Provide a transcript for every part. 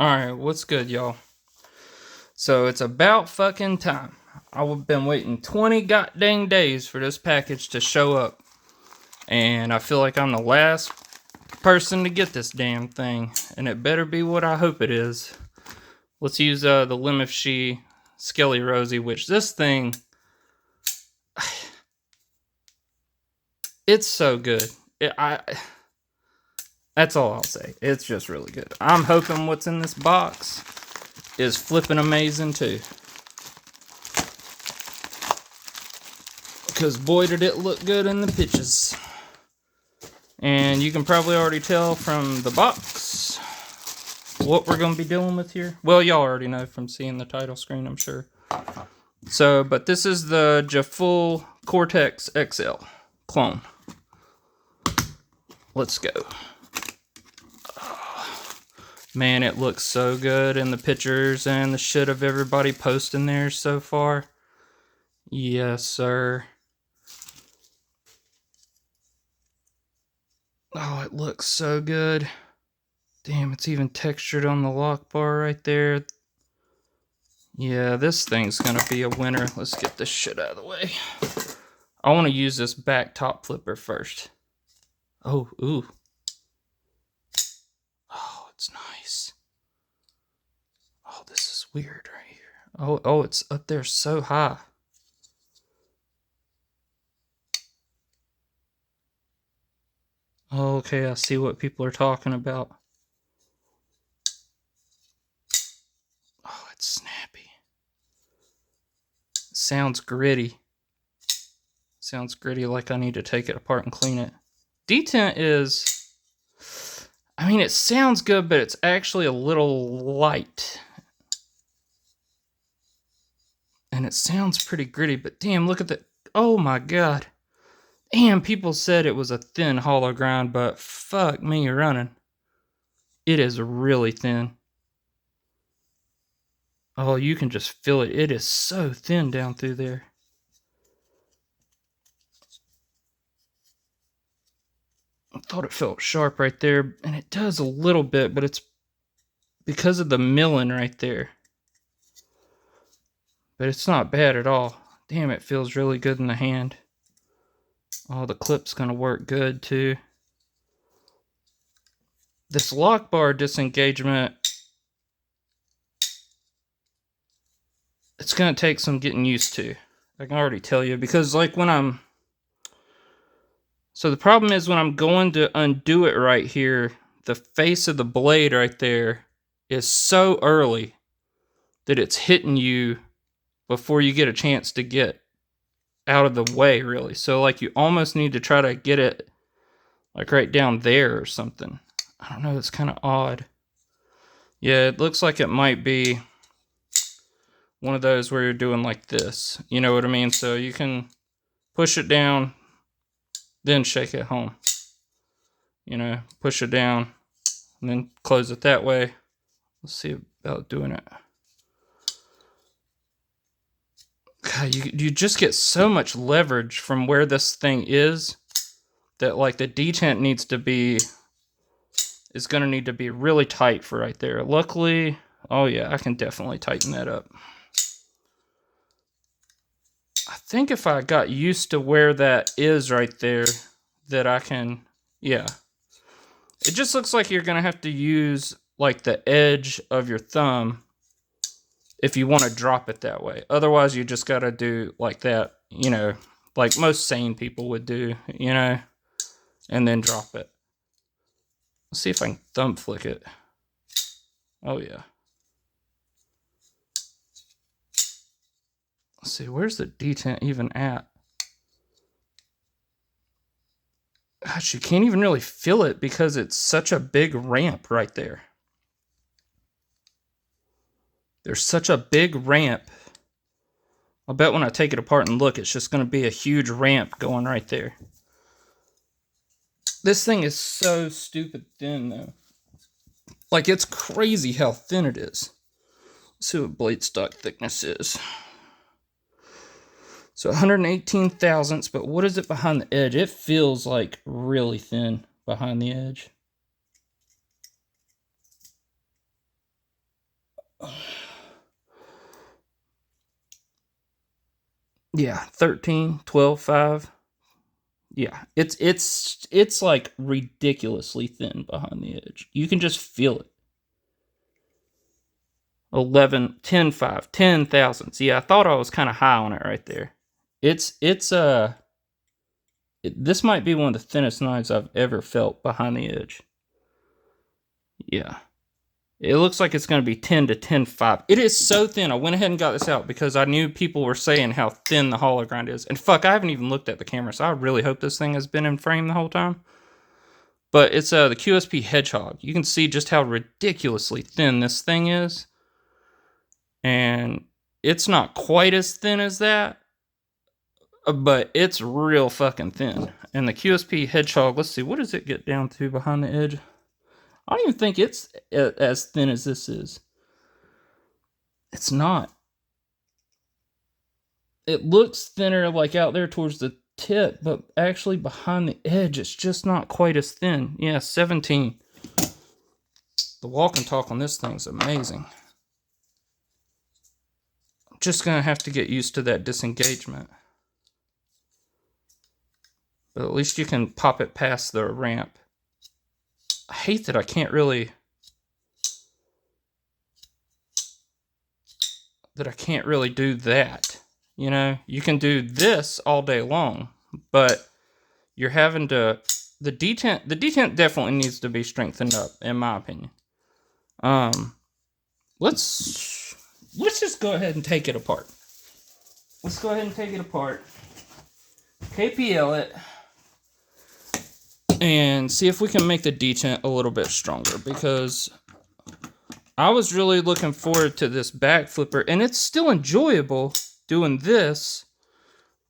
Alright, what's good, y'all? So it's about fucking time. I've been waiting 20 goddamn days for this package to show up. And I feel like I'm the last person to get this damn thing. And it better be what I hope it is. Let's use the Lemifshi Skelly Rosie, which this thing... It's so good. That's all I'll say. It's just really good. I'm hoping what's in this box is flipping amazing too. Because boy did it look good in the pictures. And you can probably already tell from the box what we're going to be dealing with here. Well, y'all already know from seeing the title screen, I'm sure. So, but this is the jufule Cortex XL clone. Let's go. Man, it looks so good in the pictures and the shit of everybody posting there so far. Yes, sir. Oh, it looks so good. Damn, it's even textured on the lock bar right there. Yeah, this thing's gonna be a winner. Let's get this shit out of the way. I want to use this back top flipper first. Oh, ooh. Oh, it's nice. Oh, this is weird right here. Oh, it's up there so high. Oh, okay, I see what people are talking about. Oh, it's snappy. It sounds gritty. Sounds gritty, like I need to take it apart and clean it. Detent is... I mean, it sounds good, but it's actually a little light. And it sounds pretty gritty, but damn, look at the... Oh my god. Damn, people said it was a thin hollow grind, but fuck me running. It is really thin. Oh, you can just feel it. It is so thin down through there. I thought it felt sharp right there, and it does a little bit, but it's because of the milling right there. But it's not bad at all. Damn, it feels really good in the hand. Oh, the clip's gonna work good too. This lock bar disengagement, it's gonna take some getting used to. I can already tell you, because like when I'm... So the problem is when I'm going to undo it right here, the face of the blade right there is so early that it's hitting you before you get a chance to get out of the way, really. So like you almost need to try to get it like right down there or something. I don't know, it's kind of odd. Yeah, it looks like it might be one of those where you're doing like this. You know what I mean? So you can push it down, then shake it home. You know, push it down, and then close it that way. Let's see about doing it. God, you just get so much leverage from where this thing is that like the detent needs to be... is going to need to be really tight for right there. Luckily, oh yeah, I can definitely tighten that up. I think if I got used to where that is right there, that I can, yeah. It just looks like you're going to have to use like the edge of your thumb if you want to drop it that way. Otherwise, you just got to do like that, you know, like most sane people would do, you know, and then drop it. Let's see if I can thumb flick it. Oh, yeah. Let's see, where's the detent even at? Gosh, you can't even really feel it because it's such a big ramp right there. There's such a big ramp. I'll bet when I take it apart and look, it's just going to be a huge ramp going right there. This thing is so stupid thin, though. Like, it's crazy how thin it is. Let's see what blade stock thickness is. So 118 thousandths, but what is it behind the edge? It feels like really thin behind the edge. Yeah, 13, 12, 5. Yeah, it's like ridiculously thin behind the edge. You can just feel it. 11, 10, 5, 10 thousandths. Yeah, I thought I was kind of high on it right there. This might be one of the thinnest knives I've ever felt behind the edge. Yeah. It looks like it's going to be 10 to 10.5. It is so thin. I went ahead and got this out because I knew people were saying how thin the hollow grind is. And fuck, I haven't even looked at the camera, so I really hope this thing has been in frame the whole time. But it's the QSP Hedgehog. You can see just how ridiculously thin this thing is. And it's not quite as thin as that, but it's real fucking thin. And the QSP Hedgehog, let's see, what does it get down to behind the edge? I don't even think it's as thin as this is. It's not. It looks thinner like out there towards the tip, but actually behind the edge, it's just not quite as thin. Yeah, 17. The walk and talk on this thing's amazing. I'm just going to have to get used to that disengagement. But at least you can pop it past the ramp. I hate that I can't really do that. You know, you can do this all day long, but you're having to the detent definitely needs to be strengthened up, in my opinion. Let's just go ahead and take it apart. Let's go ahead and take it apart. KPL it. And see if we can make the detent a little bit stronger, because I was really looking forward to this back flipper, and it's still enjoyable doing this,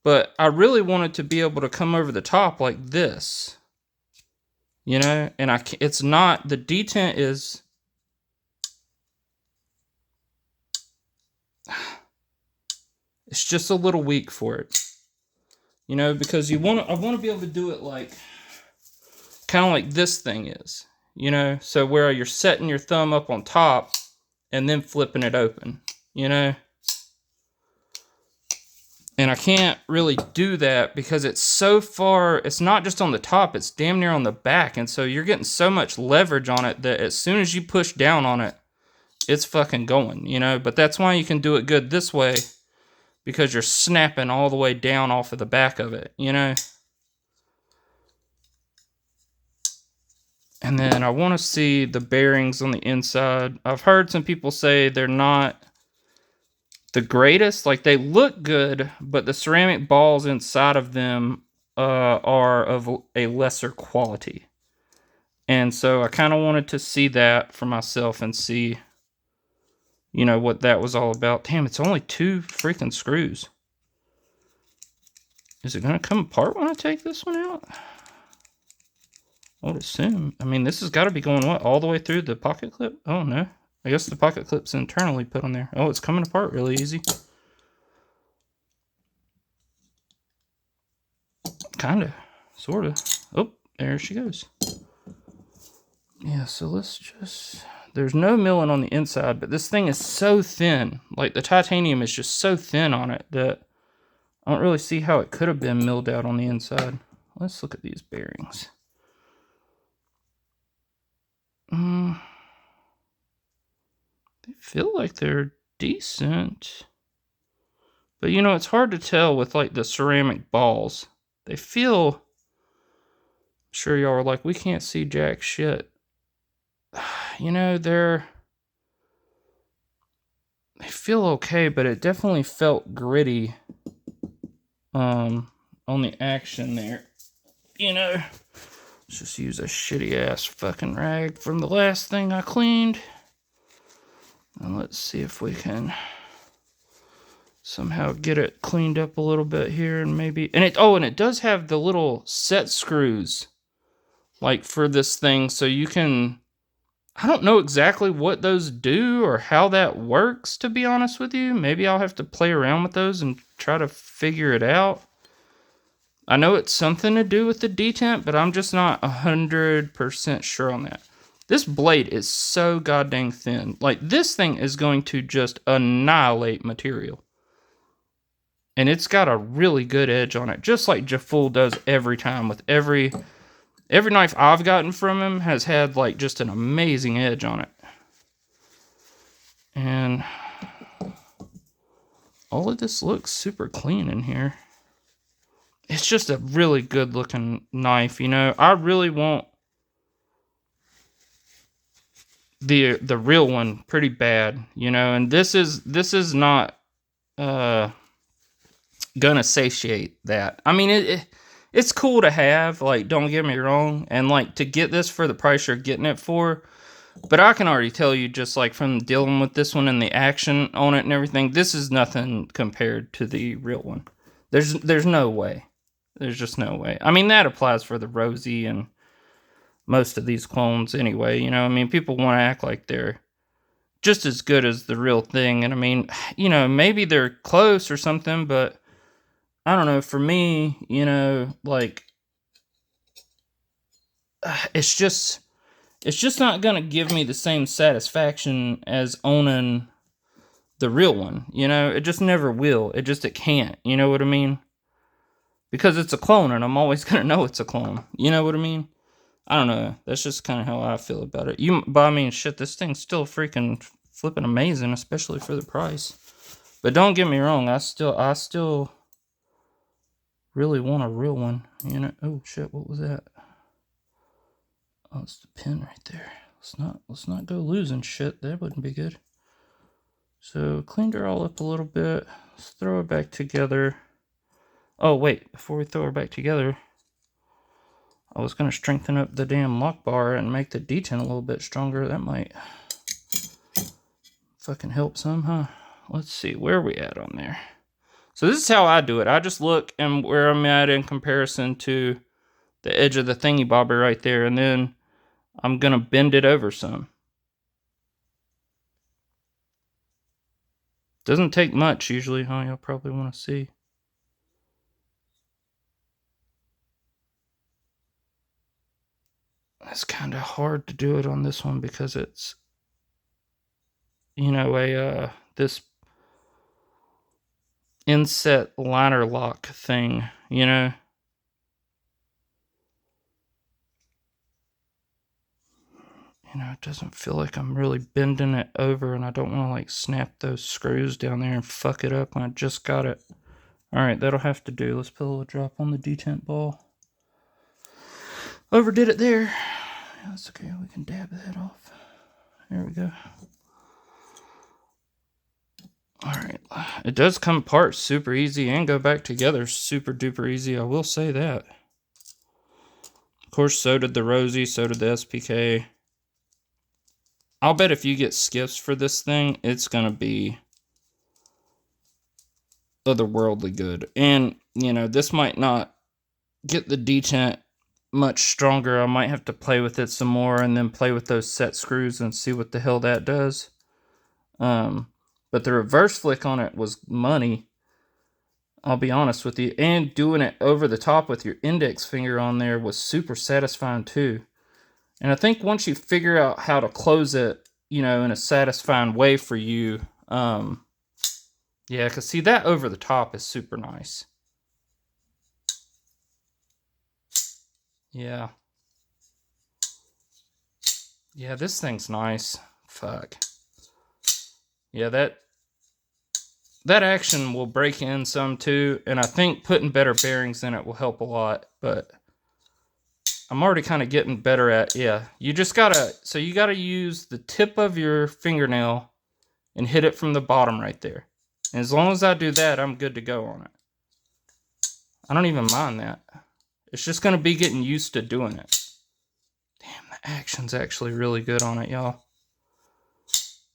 but I really wanted to be able to come over the top like this, you know, and it's not, the detent is, it's just a little weak for it, you know, because I want to be able to do it like, kind of like this thing is, you know, so where you're setting your thumb up on top and then flipping it open, you know. And I can't really do that because it's so far, it's not just on the top, it's damn near on the back. And so you're getting so much leverage on it that as soon as you push down on it, it's fucking going, you know. But that's why you can do it good this way, because you're snapping all the way down off of the back of it, you know. And then I want to see the bearings on the inside. I've heard some people say they're not the greatest. Like, they look good, but the ceramic balls inside of them are of a lesser quality. And so I kind of wanted to see that for myself and see, you know, what that was all about. Damn, it's only 2 freaking screws. Is it going to come apart when I take this one out? I would assume. I mean, this has got to be going, what, all the way through the pocket clip? Oh, no. I guess the pocket clip's internally put on there. Oh, it's coming apart really easy. Kind of. Sort of. Oh, there she goes. Yeah, so let's just... There's no milling on the inside, but this thing is so thin. Like, the titanium is just so thin on it that I don't really see how it could have been milled out on the inside. Let's look at these bearings. They feel like they're decent. But, you know, it's hard to tell with, like, the ceramic balls. They feel... I'm sure y'all are like, we can't see jack shit. You know, they feel okay, but it definitely felt gritty on the action there. You know, let's just use a shitty ass fucking rag from the last thing I cleaned. And let's see if we can somehow get it cleaned up a little bit here, and maybe, and it does have the little set screws, like, for this thing, so you can, I don't know exactly what those do or how that works, to be honest with you. Maybe I'll have to play around with those and try to figure it out. I know it's something to do with the detent, but I'm just not 100% sure on that. This blade is so goddamn thin. Like, this thing is going to just annihilate material. And it's got a really good edge on it, just like Jufule does every time. With every knife I've gotten from him has had like just an amazing edge on it. And all of this looks super clean in here. It's just a really good looking knife, you know. I really want the real one pretty bad, you know, and this is not gonna satiate that. I mean, it's cool to have, like, don't get me wrong, and like to get this for the price you're getting it for, but I can already tell you, just like from dealing with this one and the action on it and everything, this is nothing compared to the real one. There's no way. There's just no way. I mean, that applies for the Rosie and most of these clones anyway, you know. I mean, people want to act like they're just as good as the real thing, and I mean, you know, maybe they're close or something, but I don't know, for me, you know, like, it's just not gonna give me the same satisfaction as owning the real one, you know. It just never will. It can't, you know what I mean? Because it's a clone, and I'm always gonna know it's a clone, you know what I mean? I don't know, that's just kind of how I feel about it. But I mean, shit, this thing's still freaking flipping amazing, especially for the price. But don't get me wrong, I still really want a real one, you know. Oh shit, what was that? Oh, it's the pin right there. Let's not go losing shit. That wouldn't be good. So cleaned her all up a little bit. Let's throw her back together. Oh wait, before we throw her back together, I was gonna strengthen up the damn lock bar and make the detent a little bit stronger. That might fucking help some, huh? Let's see, where are we at on there? So this is how I do it. I just look and where I'm at in comparison to the edge of the thingy bobber right there, and then I'm gonna bend it over some. Doesn't take much usually, huh? You'll probably want to see. It's kind of hard to do it on this one because it's, you know, this inset liner lock thing, you know. You know, it doesn't feel like I'm really bending it over, and I don't want to like snap those screws down there and fuck it up when I just got it. Alright, that'll have to do. Let's put a little drop on the detent ball. Overdid it there. That's okay, we can dab that off. There we go. Alright, it does come apart super easy and go back together super duper easy, I will say that. Of course, so did the Rosie, so did the SPK. I'll bet if you get skiffs for this thing, it's gonna be otherworldly good. And, you know, this might not get the detent much stronger. I might have to play with it some more and then play with those set screws and see what the hell that does. But the reverse flick on it was money, I'll be honest with you. And doing it over the top with your index finger on there was super satisfying too. And I think once you figure out how to close it, you know, in a satisfying way for you, yeah, because see, that over the top is super nice. Yeah. Yeah, this thing's nice. Fuck. Yeah, that action will break in some too, and I think putting better bearings in it will help a lot, but I'm already kind of getting better at, yeah. You just gotta, so you gotta use the tip of your fingernail and hit it from the bottom right there. And as long as I do that, I'm good to go on it. I don't even mind that. It's just gonna be getting used to doing it. Damn, the action's actually really good on it, y'all.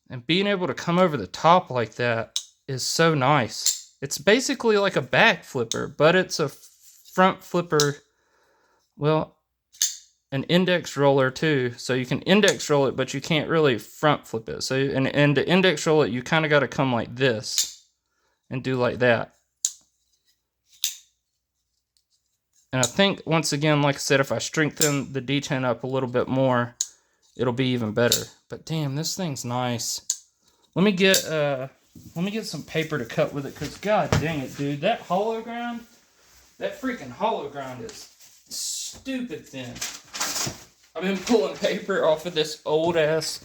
And being able to come over the top like that is so nice. It's basically like a back flipper, but it's a front flipper. Well, an index roller too. So you can index roll it, but you can't really front flip it. So, and to index roll it, you kind of got to come like this and do like that. And I think, once again, like I said, if I strengthen the detent up a little bit more, it'll be even better. But damn, this thing's nice. Let me get Let me get some paper to cut with it, because god dang it, dude. That hollow ground, that freaking hollow ground is stupid thin. I've been pulling paper off of this old ass,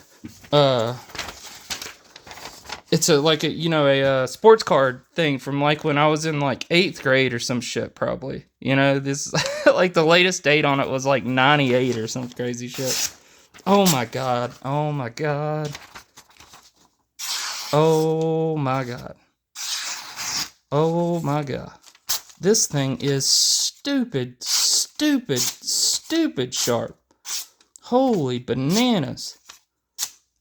it's a sports card thing from like when I was in like 8th grade or some shit, probably. You know, this, like the latest date on it was like 98 or some crazy shit. Oh my god. Oh my god. Oh my god. Oh my god. This thing is stupid, stupid, stupid sharp. Holy bananas.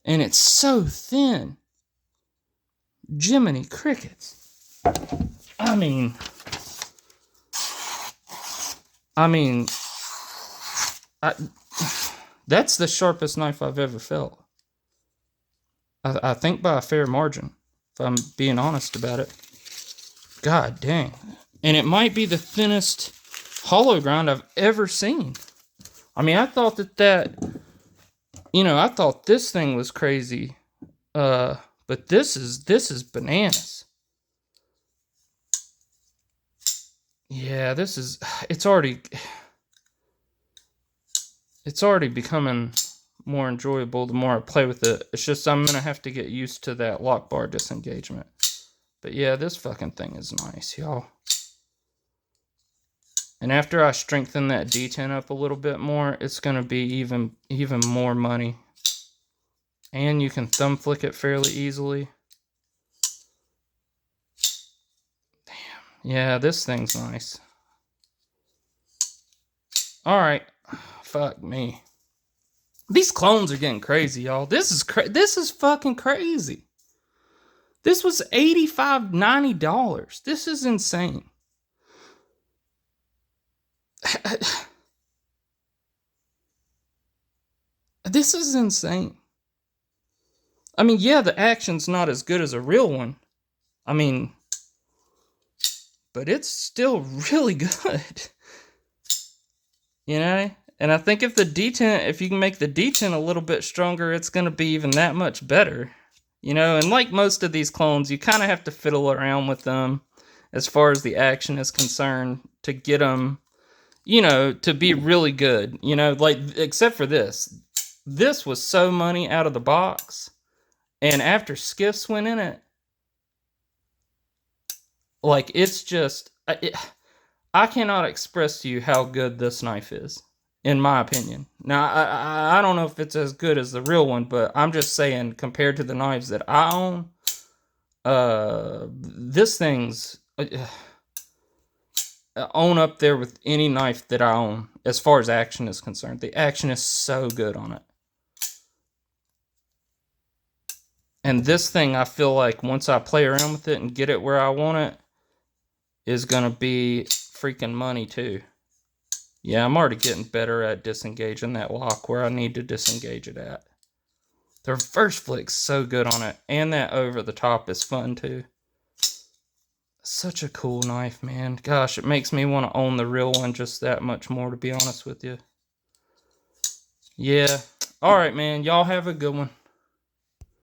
And it's so thin. Jiminy crickets. I mean, that's the sharpest knife I've ever felt. I think by a fair margin, if I'm being honest about it. God dang. And it might be the thinnest hollow ground I've ever seen. I mean, I thought I thought this thing was crazy. But this is bananas. Yeah, it's already becoming more enjoyable the more I play with it. It's just I'm gonna have to get used to that lock bar disengagement. But yeah, this fucking thing is nice, y'all. And after I strengthen that D10 up a little bit more, it's gonna be even more money. And you can thumb flick it fairly easily. Damn. Yeah, this thing's nice. Alright. Fuck me. These clones are getting crazy, y'all. This is fucking crazy. This was $85, $90. This is insane. This is insane. I mean, yeah, the action's not as good as a real one. I mean, but it's still really good. You know? And I think if you can make the D10 a little bit stronger, it's going to be even that much better. You know, and like most of these clones, you kind of have to fiddle around with them as far as the action is concerned to get them, you know, to be really good. You know, like, except for this. This was so money out of the box. And after skiffs went in it, like, it's just, I cannot express to you how good this knife is, in my opinion. Now, I don't know if it's as good as the real one, but I'm just saying, compared to the knives that I own, this thing's own up there with any knife that I own, as far as action is concerned. The action is so good on it. And this thing, I feel like once I play around with it and get it where I want it, is going to be freaking money too. Yeah, I'm already getting better at disengaging that lock where I need to disengage it at. The reverse flick's so good on it. And that over the top is fun too. Such a cool knife, man. Gosh, it makes me want to own the real one just that much more, to be honest with you. Yeah. Alright, man. Y'all have a good one.